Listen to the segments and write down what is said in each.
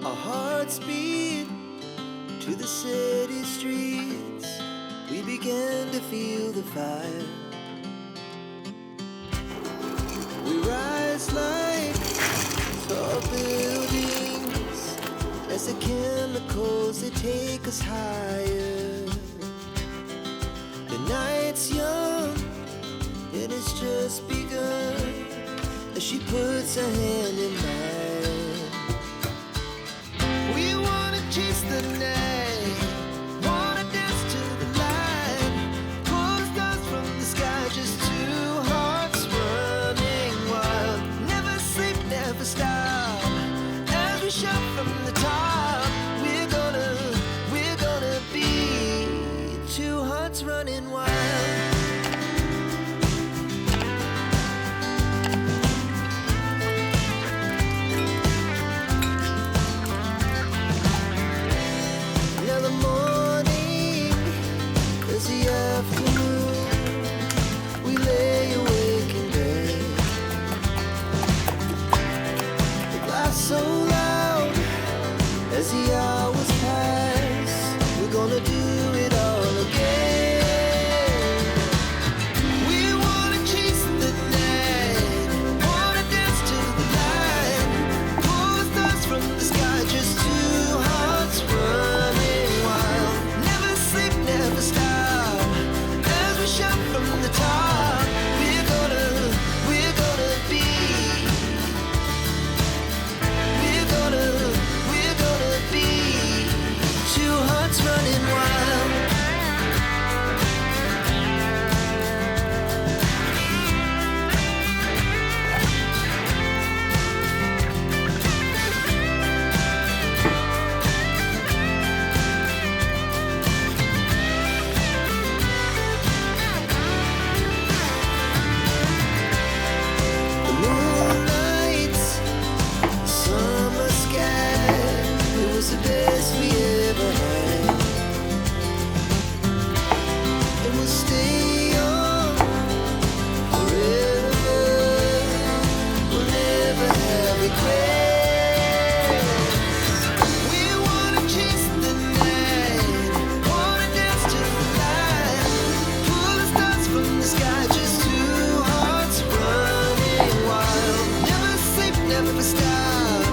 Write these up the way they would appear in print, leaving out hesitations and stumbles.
Our hearts beat to the city streets. We began to feel the fire. We rise like tall buildings as the chemicals, they take us higher. The night's young and it's just begun as she puts her hand in mine. We wanna chase the night, wanna dance to the light, pull stars from the sky, just two hearts running wild. Never sleep, never stop, as we shout from the top. We're gonna be two hearts running wild. So loud as the hours pass, we're gonna do it all again. We wanna chase the night, wanna dance to the light, pull the stars from the sky, just two hearts running wild. Never sleep, never stop, as we shout from the top. We're gonna be. We're gonna be two hearts running wild. The moonlights, summer sky, it was the best we ever had. And we'll stay on forever. We'll never have regrets. We wanna chase the night, wanna dance to the light, pull the stars from the sky, just two hearts running wild. Never sleep, never stop,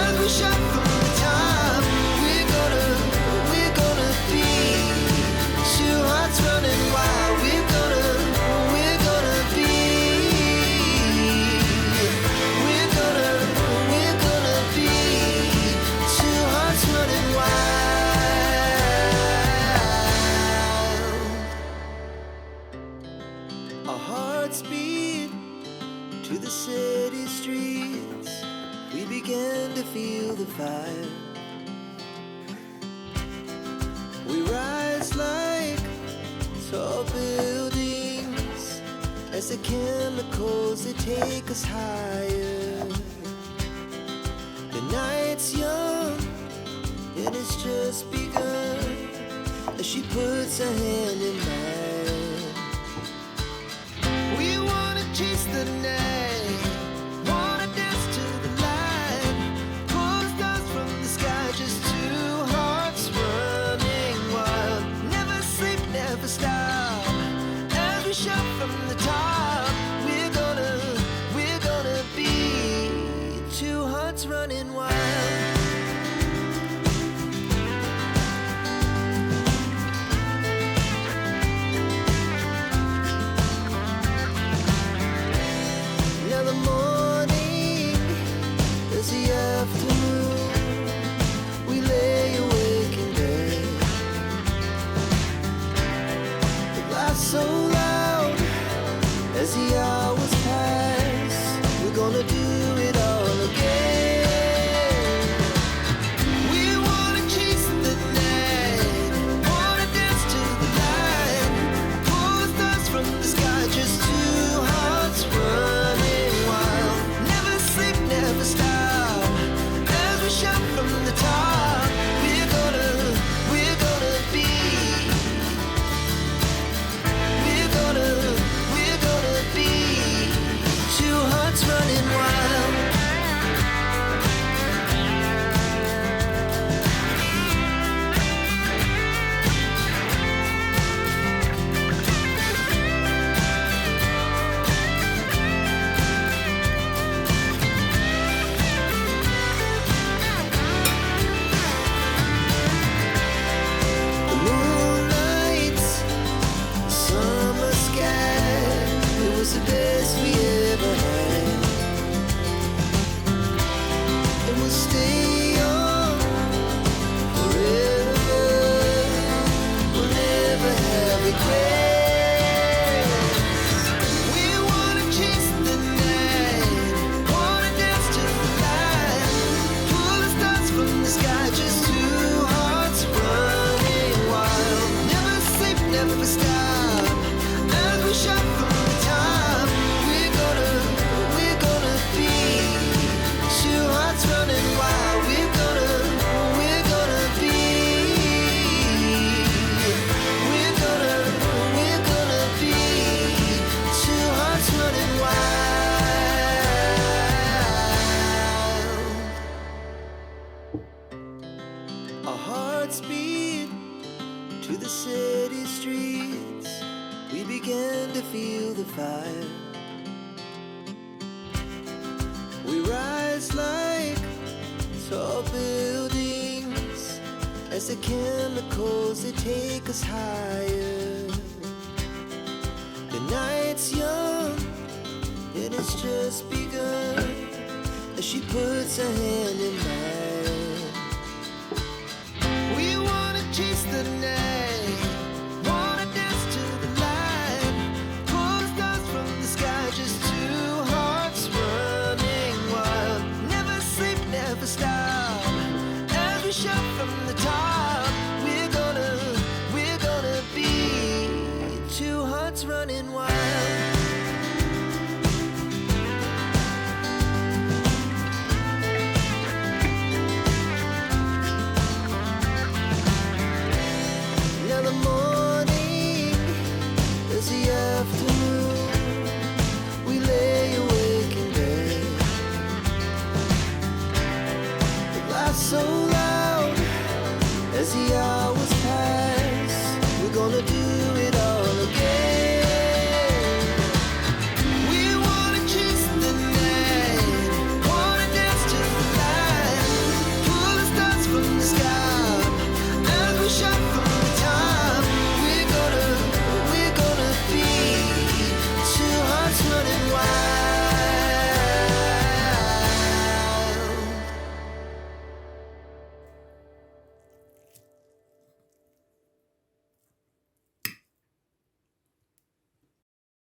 as we shout from the top. We're gonna be two hearts running wild. We're gonna be. We're gonna be two hearts running wild. Our hearts beat to the city streets. We began to feel the fire. We rise like tall buildings as the chemicals, they take us higher. The night's young and it's just begun as she puts her hand in mine. We wanna chase the night, wanna dance to the light, pull the stars from the sky, just two hearts running wild. Never sleep, never stop, as we shout from the top. We're gonna be two hearts running wild. Now the morning is the afternoon. We lay awake in bed. The laughs so loud as the hours pass. We're gonna do it all again. to the city streets, we began to feel the fire. We rise like tall buildings as the chemicals, they take us higher. The night's young and it's just begun as she puts her hand in mine. We wanna chase the night, wanna dance to the light, pull the stars from the sky, just two hearts running wild. Never sleep, never stop, as we shout from the top. We're gonna be two hearts running wild. Now the morning is the afternoon. We lay awake in bed. The laughs so loud as the hours pass. We're gonna do